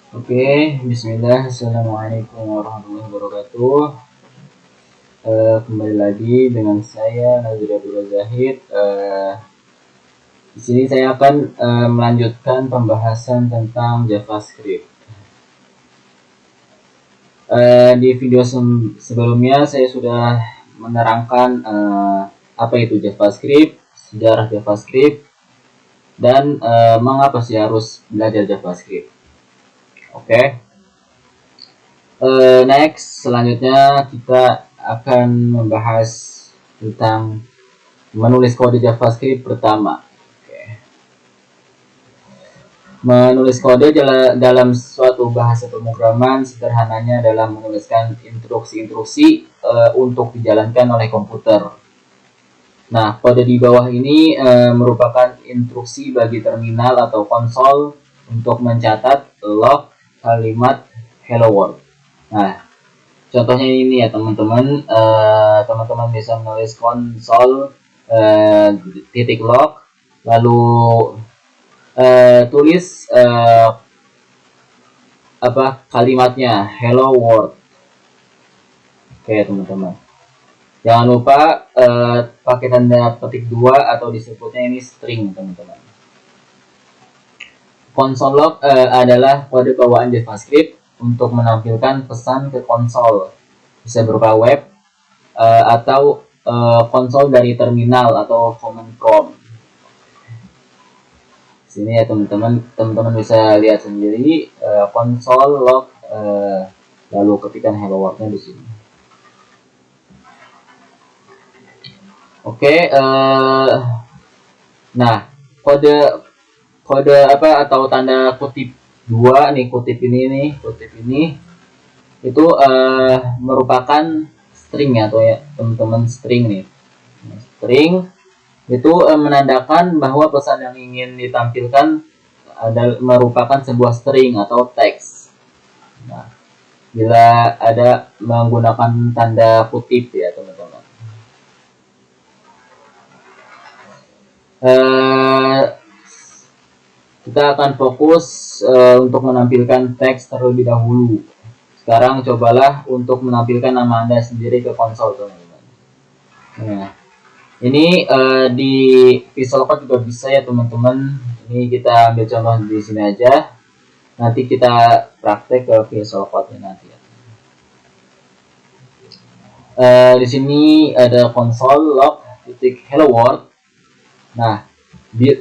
Oke, Bismillah, Assalamualaikum warahmatullahi wabarakatuh. Kembali lagi dengan saya Nazir Abdullah Zahid. Di sini saya akan melanjutkan pembahasan tentang JavaScript. Di video sebelumnya saya sudah menerangkan apa itu JavaScript, sejarah JavaScript, dan mengapa sih harus belajar JavaScript. Oke. Next, selanjutnya kita akan membahas tentang menulis kode JavaScript pertama. Menulis kode dalam suatu bahasa pemrograman sederhananya adalah menuliskan instruksi-instruksi untuk dijalankan oleh komputer. Nah, kode di bawah ini merupakan instruksi bagi terminal atau konsol untuk mencatat log kalimat hello world. Nah, contohnya ini ya teman-teman, teman-teman bisa menulis konsol titik log, lalu tulis kalimatnya hello world. Oke teman-teman, jangan lupa pakai tanda petik 2 atau disebutnya ini string teman-teman. Console log adalah kode bawaan JavaScript untuk menampilkan pesan ke konsol, bisa berupa web atau konsol dari terminal atau command prompt. Sini ya teman-teman bisa lihat sendiri konsol log, lalu ketikkan hello world-nya di sini. Oke, nah kode atau tanda kutip 2 nih, kutip ini itu merupakan string atau ya teman-teman, string nih. String itu menandakan bahwa pesan yang ingin ditampilkan merupakan sebuah string atau teks. Nah, bila ada menggunakan tanda kutip ya teman-teman. Kita akan fokus untuk menampilkan teks terlebih dahulu. Sekarang cobalah untuk menampilkan nama Anda sendiri ke konsol teman-teman. Nah, ini di Visual Code juga bisa ya teman-teman. Ini kita ambil contoh di sini aja. Nanti kita praktek ke Visual Code-nya nanti ya. Di sini ada console log titik hello world. Nah,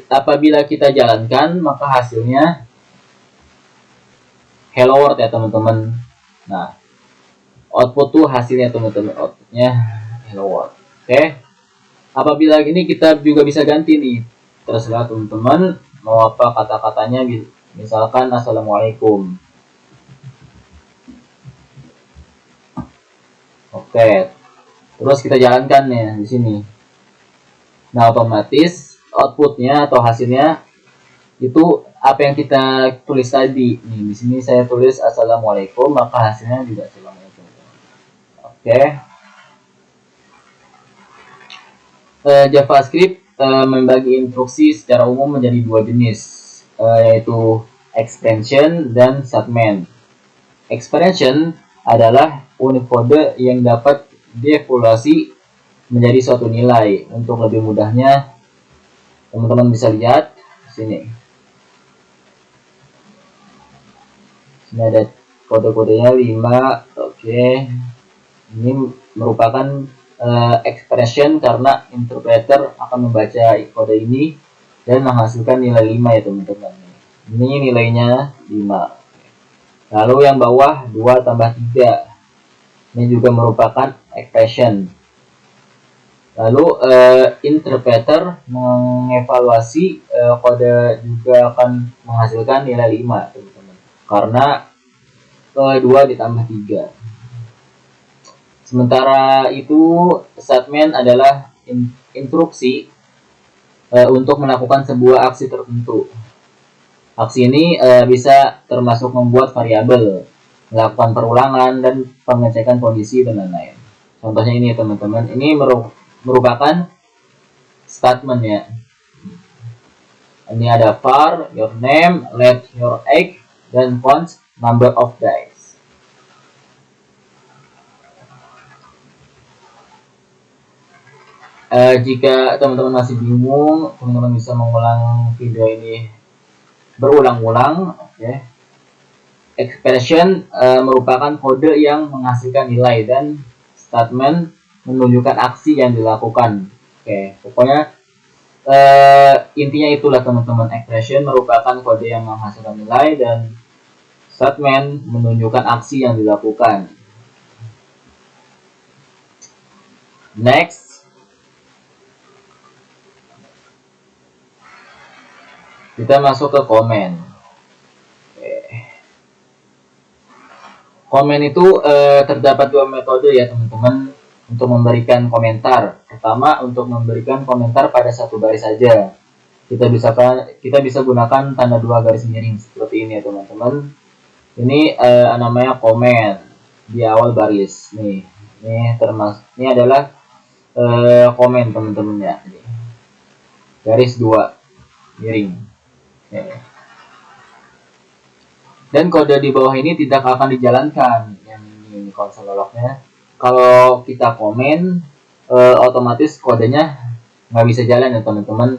apabila kita jalankan maka hasilnya hello world ya teman-teman. Nah, output tuh hasilnya teman-teman, outputnya hello world. Oke. Apabila gini kita juga bisa ganti nih, terserah teman-teman mau apa kata-katanya, misalkan assalamualaikum. Oke, terus kita jalankan ya di sini. Nah, otomatis outputnya atau hasilnya itu apa yang kita tulis tadi. Nih di sini saya tulis assalamualaikum, maka hasilnya juga assalamualaikum. Oke. JavaScript membagi instruksi secara umum menjadi dua jenis, yaitu extension dan segment. Expression adalah unit kode yang dapat dievaluasi menjadi suatu nilai. Untuk lebih mudahnya, teman-teman bisa lihat di sini. Ini ada kode-kodenya 5. Oke. Ini merupakan expression karena interpreter akan membaca kode ini dan menghasilkan nilai 5 ya teman-teman. Ini nilainya 5. Lalu yang bawah 2 tambah 3. Ini juga merupakan expression. Lalu interpreter mengevaluasi kode juga akan menghasilkan nilai 5 teman-teman. Karena 2 ditambah 3. Sementara itu segment adalah instruksi untuk melakukan sebuah aksi tertentu. Aksi ini bisa termasuk membuat variabel, melakukan perulangan, dan pengecekan kondisi dan lain-lain. Contohnya ini teman-teman, ini merupakan statement ya. Ini ada var, your name, let your age, dan fonts number of dice. Jika teman-teman masih bingung, teman-teman bisa mengulang video ini berulang-ulang. Okay. Expression merupakan kode yang menghasilkan nilai dan statement menunjukkan aksi yang dilakukan. Oke, pokoknya intinya itulah teman-teman. Expression merupakan kode yang menghasilkan nilai dan statement menunjukkan aksi yang dilakukan. Next. Kita masuk ke komen. Komen itu terdapat dua metode ya teman-teman untuk memberikan komentar. Pertama, untuk memberikan komentar pada satu baris saja. Kita bisa gunakan tanda dua garis miring seperti ini ya teman-teman. Ini namanya komen di awal baris. Ini adalah komen teman-teman ya. Garis dua miring. Dan kode di bawah ini tidak akan dijalankan. Yang ini konsol lognya. Kalau kita komen, otomatis kodenya nggak bisa jalan ya teman-teman.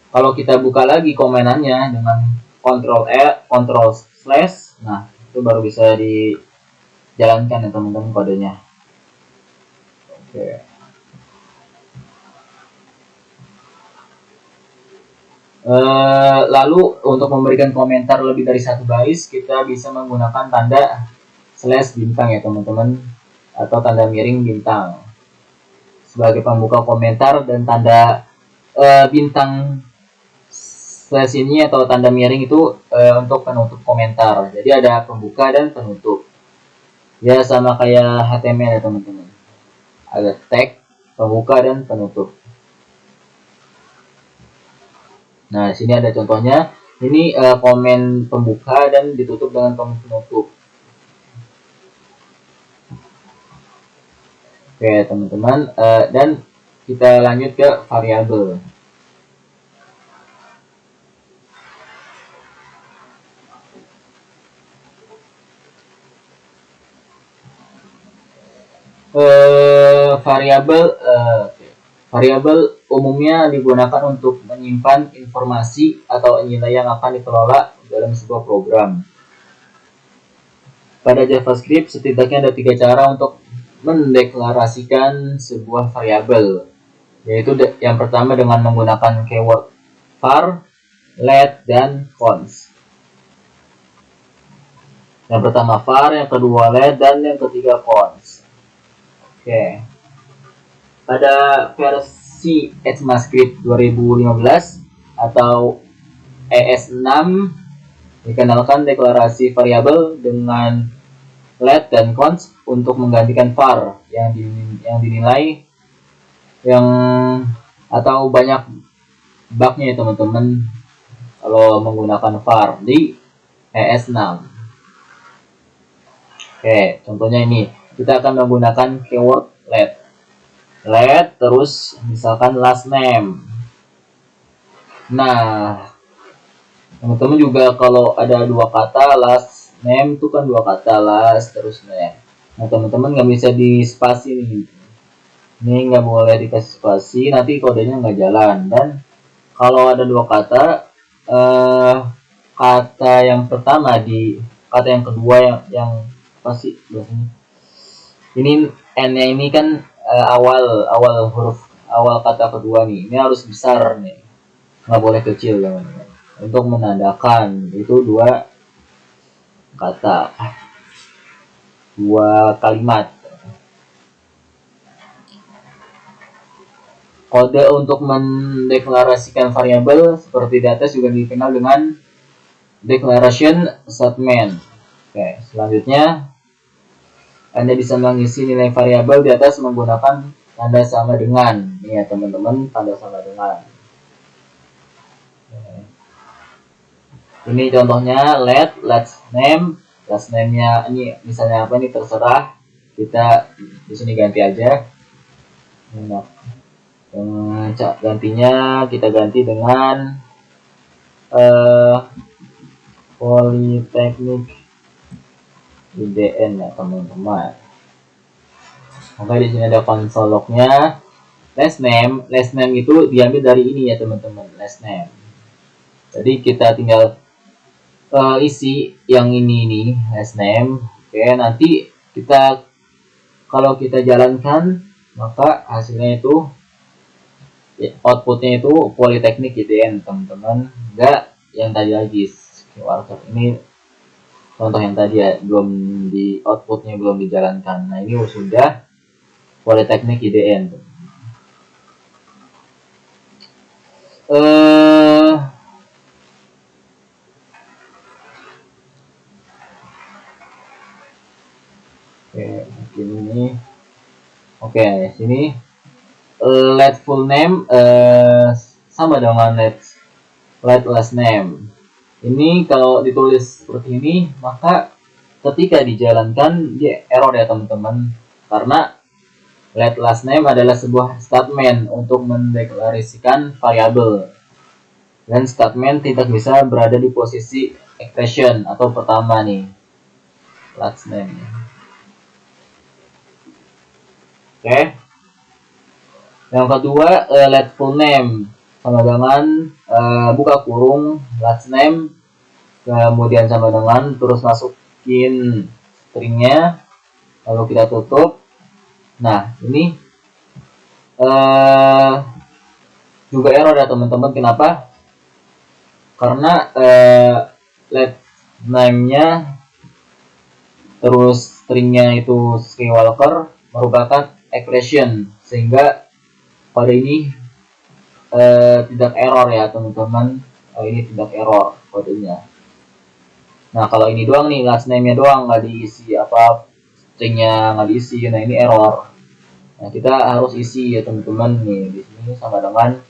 Kalau kita buka lagi komenannya dengan Ctrl slash, nah itu baru bisa dijalankan ya teman-teman kodenya. Oke. Lalu untuk memberikan komentar lebih dari satu baris, kita bisa menggunakan tanda slash bintang ya teman-teman, atau tanda miring bintang sebagai pembuka komentar, dan tanda bintang slash ini atau tanda miring itu untuk penutup komentar. Jadi ada pembuka dan penutup. Ya sama kayak HTML ya teman-teman. Ada tag, pembuka dan penutup. Nah, di sini ada contohnya. Ini komen pembuka dan ditutup dengan komen penutup. Oke, teman-teman. Dan kita lanjut ke variabel. Variabel umumnya digunakan untuk menyimpan informasi atau nilai yang akan dikelola dalam sebuah program. Pada JavaScript, setidaknya ada 3 cara untuk mendeklarasikan sebuah variabel, yaitu yang pertama dengan menggunakan keyword var, let, dan const. Yang pertama var, yang kedua let, dan yang ketiga const. Oke. Pada versi ECMAScript 2015 atau ES6 dikenalkan deklarasi variabel dengan let dan const untuk menggantikan var yang dinilai atau banyak bugnya ya teman-teman kalau menggunakan var di ES6. Oke, contohnya ini kita akan menggunakan keyword let terus misalkan last name. Nah, teman-teman juga kalau ada dua kata last name itu kan dua kata last terus name. Nah, teman-teman nggak bisa di spasi nih. Ini nggak boleh dikasih spasi, nanti kodenya nggak jalan. Dan kalau ada dua kata, kata yang pertama di kata yang kedua yang pasti biasanya. Ini n-nya ini kan awal huruf awal kata kedua nih, ini harus besar nih, nggak boleh kecil teman-teman, untuk menandakan itu dua kata, dua kalimat. Kode untuk mendeklarasikan variabel seperti di atas juga dikenal dengan declaration statement. Oke, selanjutnya Anda bisa mengisi nilai variabel di atas menggunakan tanda sama dengan. Ini ya teman-teman, tanda sama dengan. Ini contohnya let name. Last name-nya ini misalnya apa nih, terserah. Kita di sini ganti aja. Gantinya kita ganti dengan Politeknik IDN ya teman-teman. Oke, di sini ada konsol lognya. Last name itu diambil dari ini ya teman-teman, last name. Jadi kita tinggal isi yang ini nih, last name. Oke, nanti kita kalau kita jalankan maka hasilnya itu outputnya itu Politeknik IDN teman-teman, enggak yang tadi lagi worker. Ini contoh yang tadi ya, belum di outputnya belum dijalankan. Nah ini sudah Politeknik IDN. Oke, mungkin ini. Oke, sini let full name sama dengan let last name. Ini kalau ditulis seperti ini, maka ketika dijalankan dia error ya teman-teman, karena let last name adalah sebuah statement untuk mendeklarasikan variabel, dan statement tidak bisa berada di posisi expression atau pertama nih, last name. Oke. Yang kedua, let full name sama dengan buka kurung last name, kemudian sama dengan terus masukin stringnya, lalu kita tutup. Nah ini juga error ya teman-teman. Kenapa? Karena let name-nya terus stringnya itu Skywalker merupakan expression, sehingga kode ini tidak error ya teman-teman. Ini tidak error kodenya. Nah kalau ini doang nih, last name-nya doang nggak diisi apa, stringnya nggak diisi, nah ini error. Nah kita harus isi ya teman-teman nih, di sini sama dengan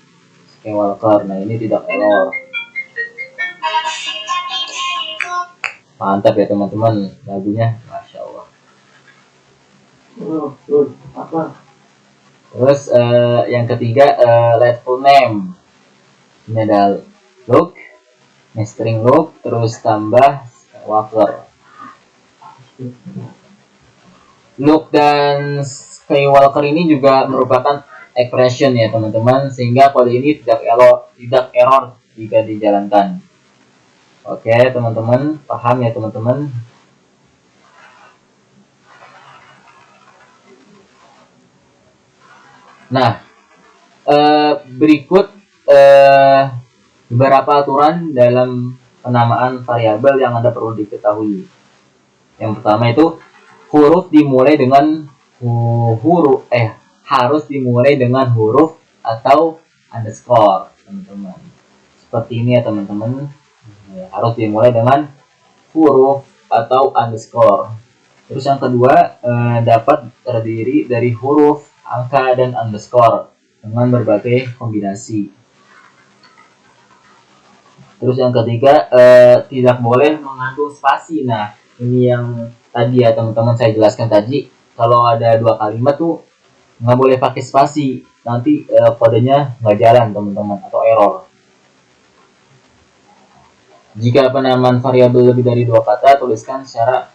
Skywalker. Nah ini tidak error. Mantap ya teman-teman, lagunya masya Allah. Terus yang ketiga, let full name. Ini ada look, string look, terus tambah Skywalker. Look dan Skywalker ini juga merupakan expression ya teman-teman, sehingga kode ini tidak error jika dijalankan. Oke teman-teman, paham ya teman-teman? Nah, berikut beberapa aturan dalam penamaan variabel yang Anda perlu diketahui. Yang pertama itu huruf dimulai dengan harus dimulai dengan huruf atau underscore, teman-teman. Seperti ini ya teman-teman. Harus dimulai dengan huruf atau underscore. Terus yang kedua, dapat terdiri dari huruf, angka, dan underscore dengan berbagai kombinasi. Terus yang ketiga, tidak boleh mengandung spasi. Nah ini yang tadi ya teman-teman saya jelaskan tadi, kalau ada dua kalimat tuh nggak boleh pakai spasi, nanti kodenya nggak jalan teman-teman, atau error. Jika penamaan variabel lebih dari dua kata, tuliskan secara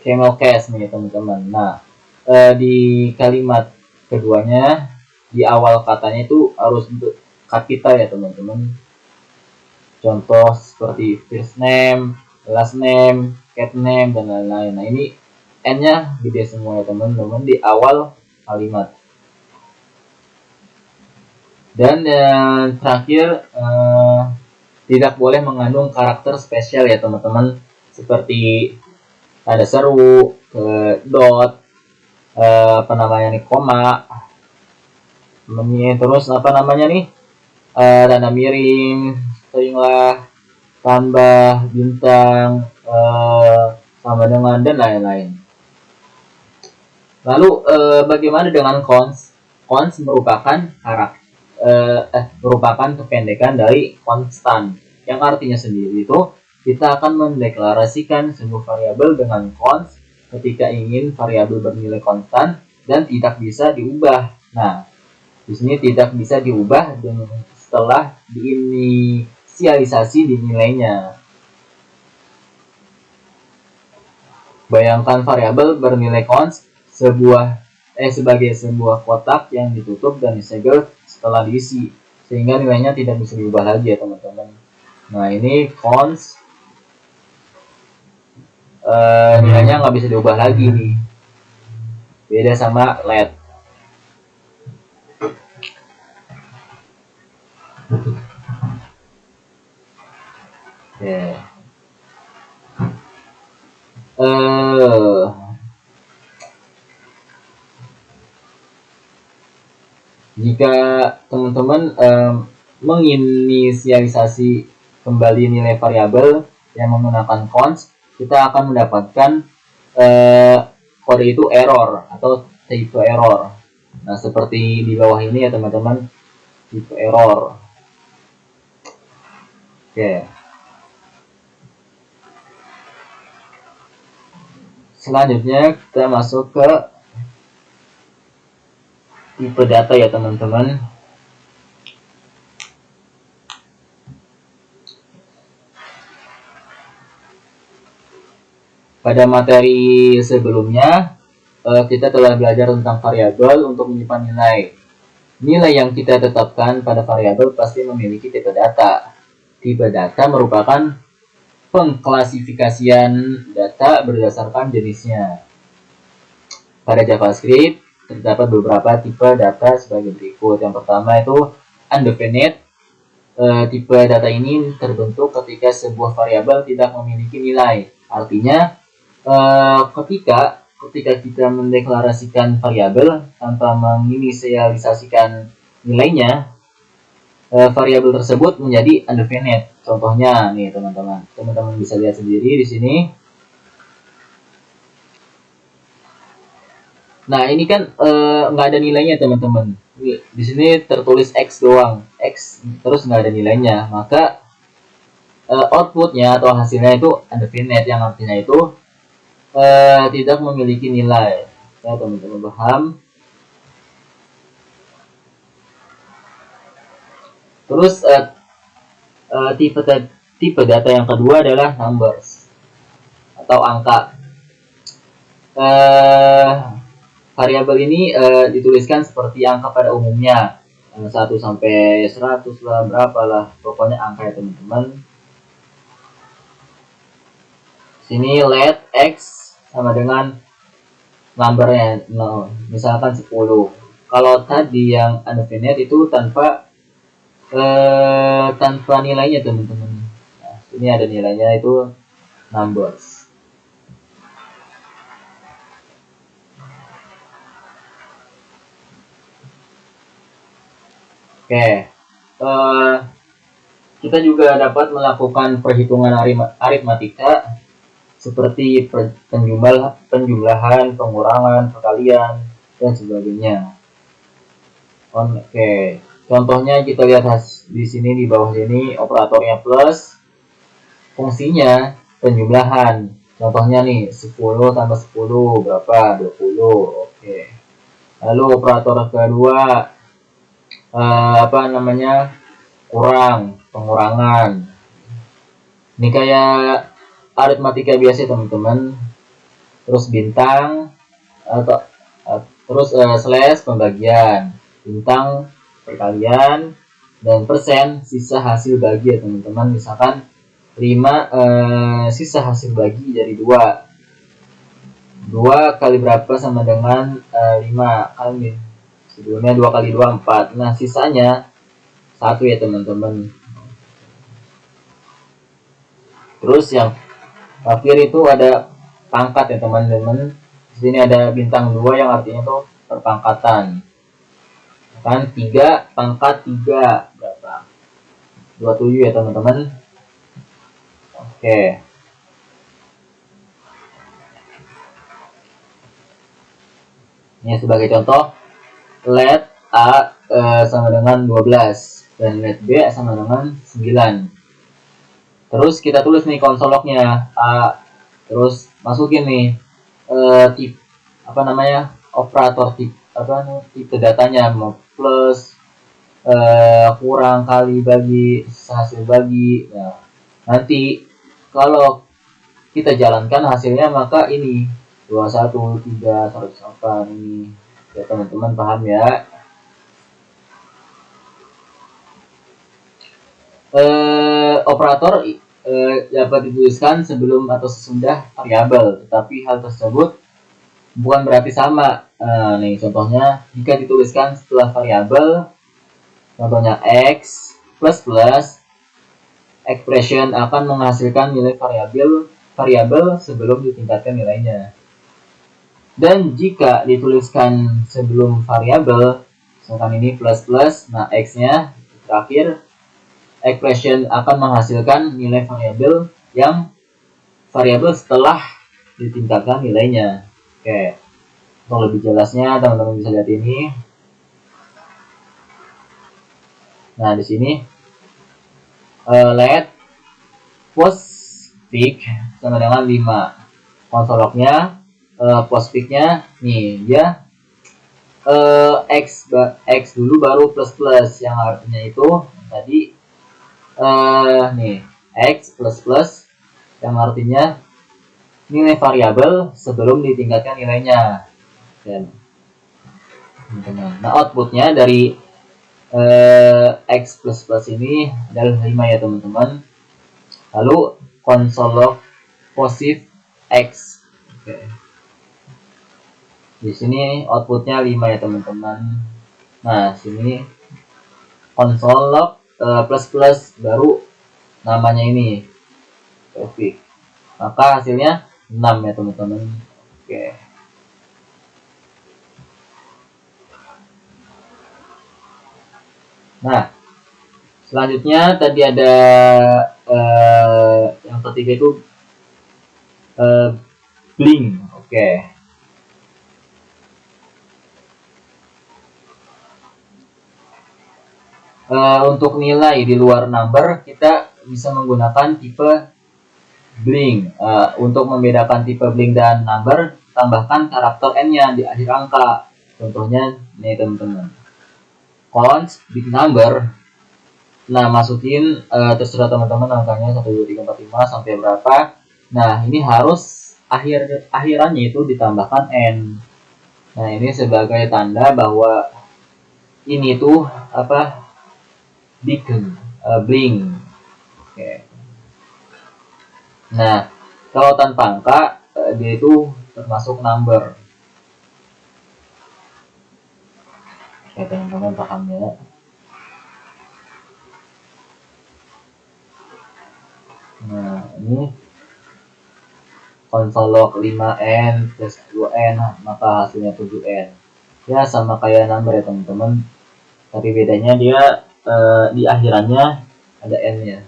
camel case nih teman-teman. Nah di kalimat keduanya, di awal katanya itu harus untuk kapital ya teman-teman. Contoh seperti first name, last name, cat name, dan lain-lain. Nah ini n-nya gede semua ya teman-teman di awal kalimat. Dan yang terakhir, tidak boleh mengandung karakter spesial ya teman-teman, seperti ada seru, dot, apa namanya nih, koma, terus apa namanya nih, tanda miring, seringlah, tambah, bintang, sama dengan, dan lain-lain. Lalu bagaimana dengan cons? Cons merupakan merupakan kependekan dari konstan, yang artinya sendiri itu kita akan mendeklarasikan sebuah variabel dengan cons ketika ingin variabel bernilai konstan dan tidak bisa diubah. Nah, di sini tidak bisa diubah setelah diinisialisasi di nilainya. Bayangkan variabel bernilai const sebagai sebuah kotak yang ditutup dan disegel setelah diisi, sehingga nilainya tidak bisa diubah lagi ya teman-teman. Nah ini const nilainya nggak bisa diubah lagi nih, beda sama let. Oke. Jika teman-teman menginisialisasi kembali nilai variabel yang menggunakan const, kita akan mendapatkan kode itu error atau type error. Nah, seperti di bawah ini ya teman-teman, type error. Oke. Selanjutnya kita masuk ke tipe data ya teman-teman. Pada materi sebelumnya kita telah belajar tentang variabel untuk menyimpan nilai. Nilai yang kita tetapkan pada variabel pasti memiliki tipe data. Tipe data merupakan pengklasifikasian data berdasarkan jenisnya. Pada JavaScript terdapat beberapa tipe data sebagai berikut. Yang pertama itu undefined. Tipe data ini terbentuk ketika sebuah variabel tidak memiliki nilai. Artinya ketika kita mendeklarasikan variabel tanpa menginisialisasikan nilainya, variabel tersebut menjadi undefined. Contohnya nih teman-teman bisa lihat sendiri di sini. Nah ini kan nggak ada nilainya teman-teman. Di sini tertulis x doang, x terus nggak ada nilainya, maka outputnya atau hasilnya itu undefined, yang artinya itu tidak memiliki nilai. Ya teman-teman paham? Terus tipe data yang kedua adalah numbers atau angka. Variabel ini dituliskan seperti angka pada umumnya, 1 sampai 100 lah, berapa lah, pokoknya angka ya teman-teman. Sini let x sama dengan numbernya, misalkan 10. Kalau tadi yang undefined itu tanpa nilainya teman-teman. Nah, ini ada nilainya, itu numbers. Oke, kita juga dapat melakukan perhitungan aritmatika seperti penjumlahan, pengurangan, perkalian, dan sebagainya. Oke, contohnya kita lihat di sini, di bawah sini operatornya plus, fungsinya penjumlahan. Contohnya nih 10 tambah 10 berapa? 20. Oke. Lalu operator kedua kurang, pengurangan. Ini kayak aritmatika biasa teman-teman. Terus bintang atau terus slash pembagian, bintang perkalian, dan persen sisa hasil bagi ya teman-teman. Misalkan 5 sisa hasil bagi jadi 2 kali berapa sama dengan 5 kali, sebelumnya 2 kali 2 4. Nah sisanya 1 ya teman-teman. Terus yang terakhir itu ada pangkat ya teman-teman. Di sini ada bintang 2 yang artinya itu perpangkatan. Kan 3 pangkat 3 berapa? 27 ya teman-teman. Oke. Ini sebagai contoh, let A sama dengan 12 dan let B sama dengan 9. Terus kita tulis nih konsoloknya A, terus masukin nih operator tipe datanya, mau plus, kurang, kali, bagi, hasil bagi. Nah, nanti kalau kita jalankan hasilnya, maka ini 213 108 ini ya teman-teman, paham ya. Operator dapat dituliskan sebelum atau sesudah variabel, tetapi hal tersebut bukan berarti sama. Nih contohnya, jika dituliskan setelah variabel, contohnya x plus plus, expression akan menghasilkan nilai variabel sebelum ditingkatkan nilainya. Dan jika dituliskan sebelum variabel, misalkan ini plus plus, nah x-nya terakhir, expression akan menghasilkan nilai variabel setelah ditingkatkan nilainya. Oke, untuk lebih jelasnya teman-teman bisa lihat ini. Nah di sini let postfix sama dengan 5. Konsoloknya postfixnya nih dia x dulu baru plus plus, yang artinya itu tadi nih x plus plus yang artinya nilai variabel sebelum ditingkatkan nilainya. Dan nah outputnya dari x plus plus ini adalah 5 ya teman-teman. Lalu konsolok posif x. Oke. Di sini outputnya 5 ya teman-teman. Nah sini konsolok plus plus baru namanya ini posif, maka hasilnya 6 ya teman-teman. Oke. Nah selanjutnya tadi ada yang ketiga itu bling. Oke. Untuk nilai di luar number kita bisa menggunakan tipe bling. Untuk membedakan tipe bling dan number, tambahkan karakter n-nya di akhir angka. Contohnya nih teman-teman, const big number. Nah masukin terserah teman-teman angkanya 1 2 3 4 5 sampai berapa. Nah ini harus akhirannya itu ditambahkan n. Nah ini sebagai tanda bahwa ini tuh apa, bling. Oke. Nah kalau tanpa angka dia itu termasuk number. Oke teman-teman paham ya. Nah ini konsolok 5n plus 2n, maka hasilnya 7n. Ya sama kayak number ya teman-teman, tapi bedanya dia di akhirannya ada n-nya.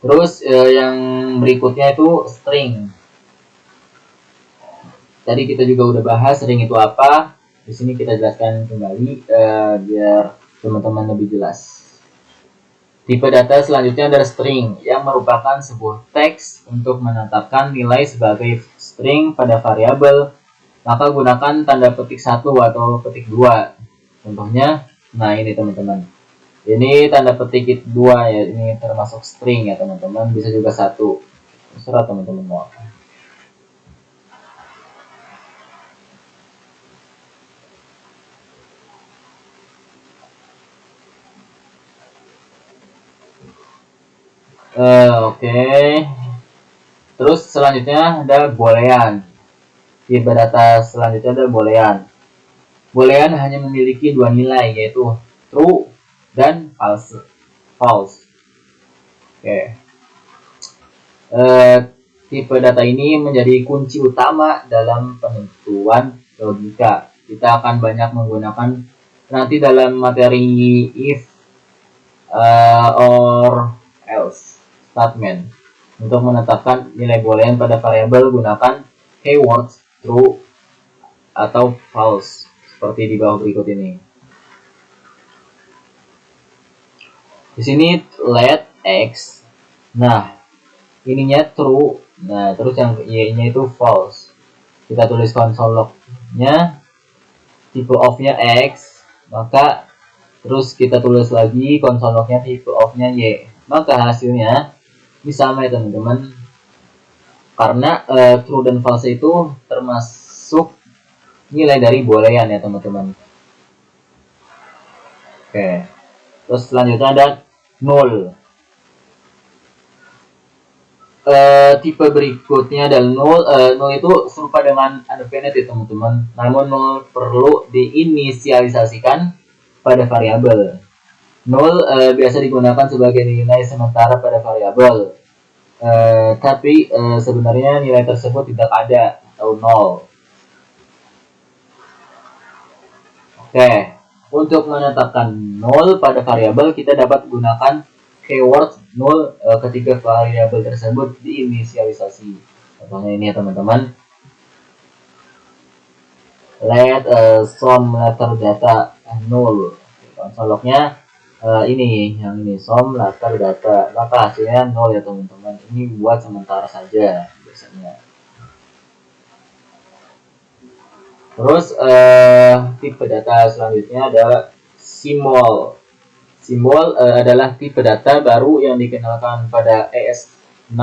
Terus yang berikutnya itu string. Tadi kita juga udah bahas string itu apa. Di sini kita jelaskan kembali biar teman-teman lebih jelas. Tipe data selanjutnya adalah string, yang merupakan sebuah teks untuk menetapkan nilai sebagai string pada variabel. Maka gunakan tanda petik 1 atau petik 2. Contohnya, nah ini teman-teman. Ini tanda petik 2 ya, ini termasuk string ya teman-teman, bisa juga 1. Terserah teman-teman mau apa. Oke. Terus selanjutnya ada boolean. Tipe data selanjutnya ada boolean. Boolean hanya memiliki 2 nilai, yaitu true dan false. Oke. Tipe data ini menjadi kunci utama dalam penentuan logika. Kita akan banyak menggunakan nanti dalam materi if or else statement. Untuk menetapkan nilai boolean pada variabel, gunakan keywords true atau false seperti di bawah berikut ini. Di sini let x. Nah, ininya true. Nah, terus yang y-nya itu false. Kita tulis console log-nya, tipe of-nya x, maka Terus kita tulis lagi console lognya type of-nya Y. Maka hasilnya ini sama ya teman-teman. Karena true dan false itu termasuk nilai dari boolean ya teman-teman. Oke. Terus selanjutnya ada null. Tipe berikutnya adalah null. Null itu serupa dengan undefined ya teman-teman. Namun null perlu diinisialisasikan pada variabel. Null biasa digunakan sebagai nilai sementara pada variabel, tapi sebenarnya nilai tersebut tidak ada atau nol. Oke, untuk menetapkan null pada variabel kita dapat gunakan keyword null ketika variabel tersebut diinisialisasi. Contohnya ini ya teman-teman. Let some letter data null. Console lognya ini yang ini sum letter data, maka hasilnya nol ya teman-teman. Ini buat sementara saja biasanya. Terus tipe data selanjutnya adalah simbol. Simbol adalah tipe data baru yang dikenalkan pada ES6,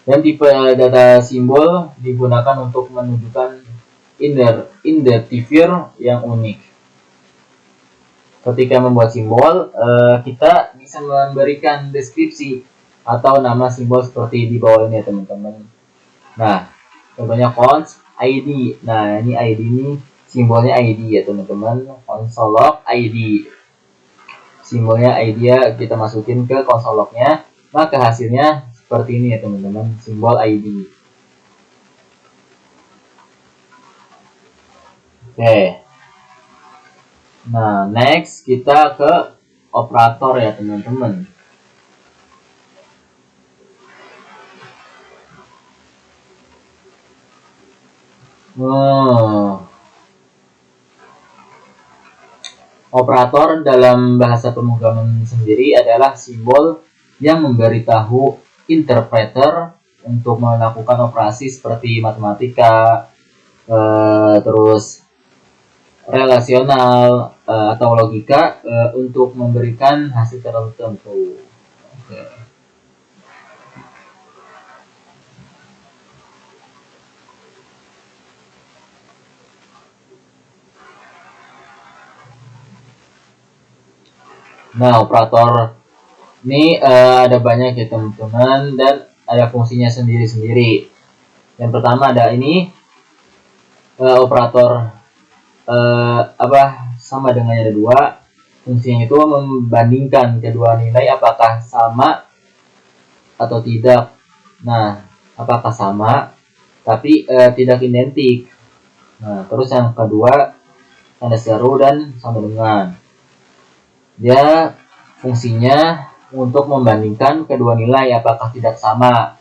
dan tipe data simbol digunakan untuk menunjukkan identifier yang unik. Ketika membuat simbol, kita bisa memberikan deskripsi atau nama simbol seperti di bawah ini ya teman-teman. Nah, contohnya cons ID. Nah, ini ID ini simbolnya ID ya teman-teman. Console log ID. Simbolnya ID ya, kita masukin ke console lognya, maka hasilnya seperti ini ya teman-teman, simbol ID. Oke. Nah, next kita ke operator ya teman-teman. Operator dalam bahasa pemrograman sendiri adalah simbol yang memberitahu interpreter untuk melakukan operasi seperti matematika, terus relasional atau logika untuk memberikan hasil tertentu. Oke. Nah, operator ini ada banyak ya teman-teman, dan ada fungsinya sendiri-sendiri. Yang pertama ada ini operator sama dengannya ada dua. Fungsinya itu membandingkan kedua nilai apakah sama atau tidak. Nah, apakah sama tapi tidak identik. Nah, terus yang kedua tanda seru dan sama dengan. Dia fungsinya untuk membandingkan kedua nilai apakah tidak sama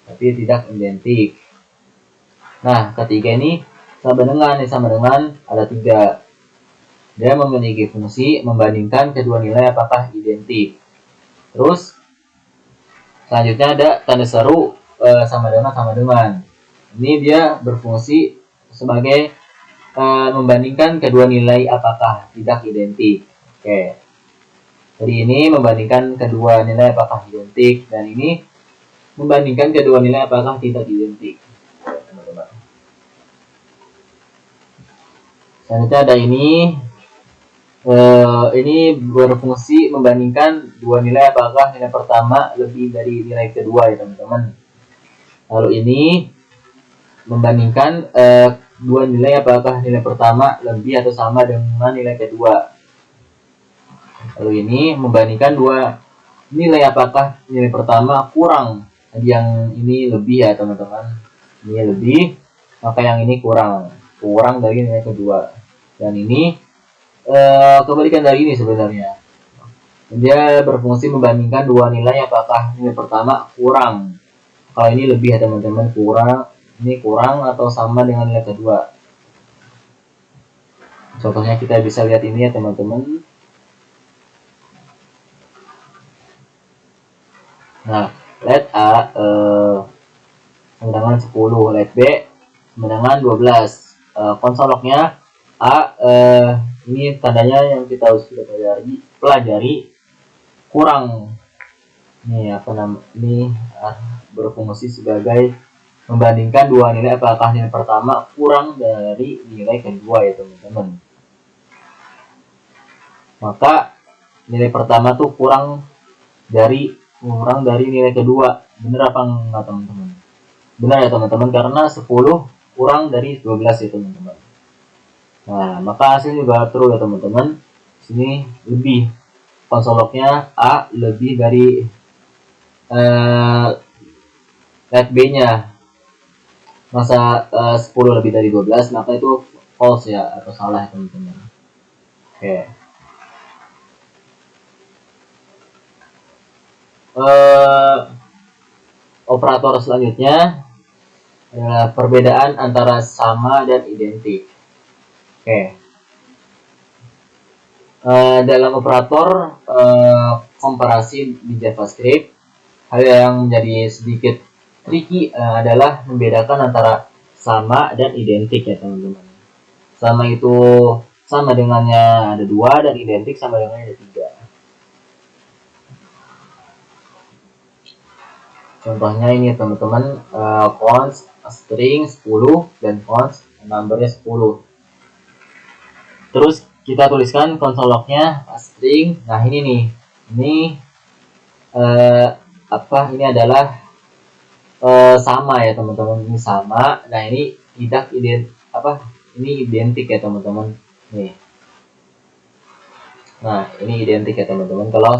tapi tidak identik. Nah, ketiga ini sama dengan ada tiga. Dia memiliki fungsi membandingkan kedua nilai apakah identik. Terus selanjutnya ada tanda seru sama dengan. Ini dia berfungsi sebagai membandingkan kedua nilai apakah tidak identik. Oke. Jadi ini membandingkan kedua nilai apakah identik, dan ini membandingkan kedua nilai apakah tidak identik. Selanjutnya ada ini berfungsi membandingkan dua nilai apakah nilai pertama lebih dari nilai kedua ya teman-teman. Lalu ini membandingkan dua nilai apakah nilai pertama lebih atau sama dengan nilai kedua. Lalu ini membandingkan dua nilai apakah nilai pertama kurang. Jadi yang ini lebih ya teman-teman, ini lebih, maka yang ini kurang dari nilai kedua. Dan ini kebalikan dari ini sebenarnya. Dia berfungsi membandingkan dua nilai apakah nilai pertama kurang. Kalau ini lebih ya teman-teman, ini kurang atau sama dengan nilai kedua. Contohnya kita bisa lihat ini ya teman-teman. Nah, let A sama dengan 10, let B sama dengan 12. Console lognya A ini tandanya yang kita sudah pelajari kurang. Ini apa namanya? Ini berfungsi sebagai membandingkan dua nilai, apakah nilai pertama kurang dari nilai kedua ya teman-teman. Maka nilai pertama tuh kurang dari nilai kedua. Bener apa enggak teman-teman? Benar ya teman-teman, karena 10 kurang dari 12 ya teman-teman. Nah, maka hasilnya juga true ya teman-teman. Sini lebih, konsolognya A lebih dari let B-nya. Masa 10 lebih dari 12, maka itu false ya, atau salah ya teman-teman. Oke. Operator selanjutnya adalah perbedaan antara sama dan identik. Oke. Dalam operator komparasi di JavaScript, hal yang menjadi sedikit tricky adalah membedakan antara sama dan identik ya teman-teman. Sama itu sama dengannya ada 2, dan identik sama dengannya ada 3. Contohnya ini teman-teman, const string 10 dan const numbernya 10. Terus kita tuliskan console lognya string. Nah ini nih, ini ini adalah sama ya teman-teman, ini sama. Nah ini tidak ini identik ya teman-teman nih. Nah ini identik ya teman-teman. Kalau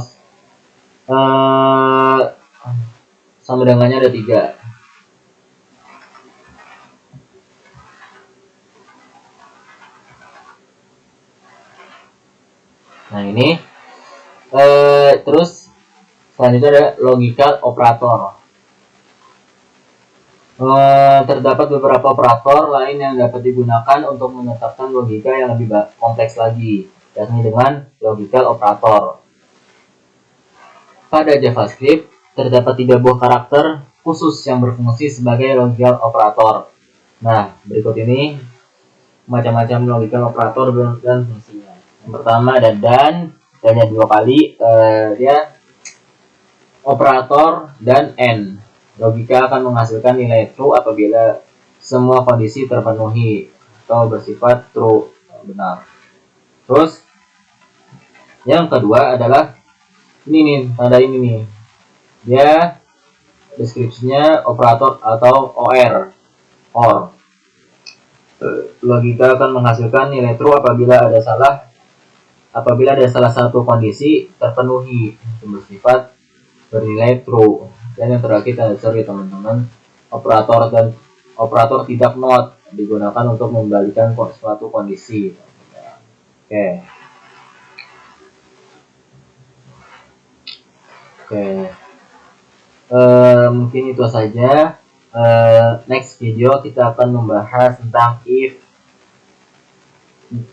sama dengannya ada 3. Nah ini terus selanjutnya ada logical operator. Terdapat beberapa operator lain yang dapat digunakan untuk menetapkan logika yang lebih kompleks lagi, yakni dengan logical operator. Pada JavaScript terdapat 3 buah karakter khusus yang berfungsi sebagai logical operator. Nah, berikut ini macam-macam logical operator dan fungsinya. Yang pertama ada dan-nya 2 kali, dia operator dan and. Logika akan menghasilkan nilai true apabila semua kondisi terpenuhi atau bersifat true, benar. Terus yang kedua adalah ini nih, tanda ini nih. Dia deskripsinya operator atau or. Logika akan menghasilkan nilai true apabila ada salah satu kondisi terpenuhi bersifat bernilai true. Dan yang terakhir sorry teman-teman, operator tidak not digunakan untuk membalikan suatu kondisi. Oke. Mungkin itu saja. Next video kita akan membahas tentang if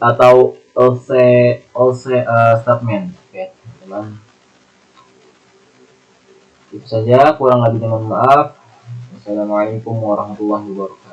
atau else statement. Oke, teman-teman. Itu saja, kurang lebihnya mohon maaf. Wassalamualaikum warahmatullahi wabarakatuh.